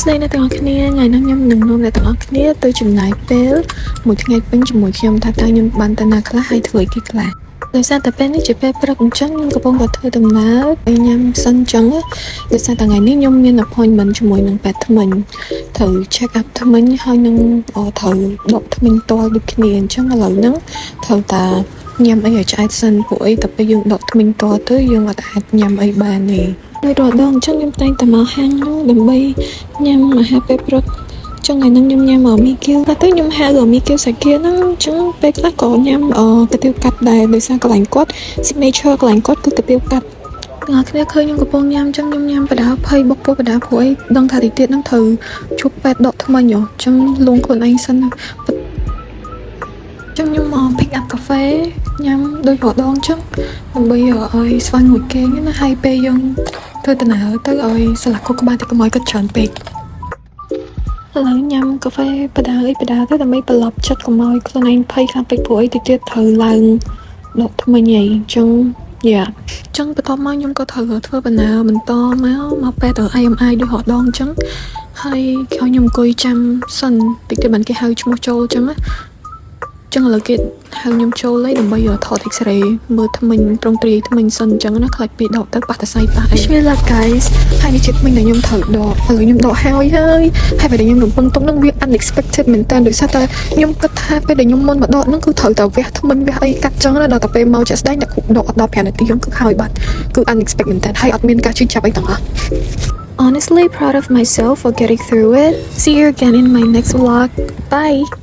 ស្ដីអ្នកទាំងអស់គ្នាថ្ងៃនេះខ្ញុំនឹងនាំអ្នកទាំងអស់គ្នាទៅចំណាយពេលមួយថ្ងៃពេញជាមួយខ្ញុំថាតើខ្ញុំបានទៅណាខ្លះហើយធ្វើអីគេខ្លះដោយសារតែពេលនេះជាពេលព្រឹកអញ្ចឹងខ្ញុំកំពុងតែធ្វើដំណើរទៅញ៉ាំសិនអញ្ចឹងដោយសារតែថ្ងៃនេះខ្ញុំមាន appointment ជាមួយនឹងពេទ្យធ្មេញត្រូវ check up ធ្មេញហើយនឹងត្រូវដកធ្មេញតលដូចគ្នាអញ្ចឹងឥឡូវហ្នឹងត្រូវតែញ៉ាំអីឲ្យឆ្អែតសិនព្រោះអីតែពេលយើងដកធ្មេញតលទៅយើងអត់អាចញ៉ាំអីបានទេដោយរាល់ដងអញ្ចឹងខ្ញុំតែងតែមកហាងនោះដើម្បីញ៉ាំអាហារពេលព្រឹកចឹងថ្ងៃហ្នឹងខ្ញុំញ៉ាំមីគីវតែទៅខ្ញុំហៅមីគីវសាគាហ្នឹងអញ្ចឹងពេលខ្លះក៏ញ៉ាំកាទៀវកាត់ដែរដោយសារកន្លែងគាត់ signature កន្លែងគាត់គឺកាទៀវកាត់អ្នកគ្នាឃើញខ្ញុំកំពុងញ៉ាំអញ្ចឹងខ្ញុំញ៉ាំបដាភ័យបុកពោះបដាព្រោះអីដឹងថាតិចទៀតហ្នឹងត្រូវជួបពេទ្យដកថ្មិញអញ្ចឹងលងខ្លួនឯងសិនចឹងខ្ញុំpick up កាហ្វេញ៉ាំដូចរាល់ដងអញ្ចឹងដើម្បីឲ្យស្វែងមួយគេណាហើយពេលយើងធ្វើដំណើរទៅឲ្យស្លាកខួរក្បាលទៅកុំឲ្យគាត់ច្រើនពេកឥឡូវញ៉ាំកាហ្វេបដាទៅដើម្បីប្រឡប់ចិត្តកុំឲ្យខ្លួនឯងភ័យខ្លាំងពេកព្រោះអីតិចទៀតត្រូវឡើងដកថ្មិញអីអញ្ចឹងចឹងបន្ទាប់មកខ្ញុំក៏ត្រូវធ្វើដំណើរបន្តមកពេទ្យAMI ដូចរាល់ដងអញ្ចឹងហើយគេឲ្យខ្ញុំអង្គុយចាំសិនតិចទៀតបានគេហៅឈ្មោះចូលអញ្ចឹងណាចឹងឥឡូវគេហៅខ្ញុំចូលហើយដើម្បីថត X-ray មើលធ្មេញត្រង់ទ្រាយធ្មេញសិនអញ្ចឹងណាខ្លាចពេលដកទៅប៉ះតសៃប៉ះអី Bismillah guys ហើយនេះជាធ្មេញដែលខ្ញុំត្រូវដកឥឡូវខ្ញុំដកហើយពេលដែលខ្ញុំកំពុងទុកនឹងវា unexpected មែនតើដោយសារតែខ្ញុំគិតថាពេលដែលខ្ញុំមុនមកដកនឹងគឺត្រូវតែវះធ្មេញវះអីកាត់ចឹងណាដល់តែពេលមកចាក់ស្ដែងតែគ្រូដកអត់ដល់5នាទីខ្ញុំគឺហើយបាត់គឺ unexpected មែនតើហើយអត់មានការជឿចាប់អីទាំងអស់ Honestly proud of myself for getting through it. See you again in my next vlog. Bye.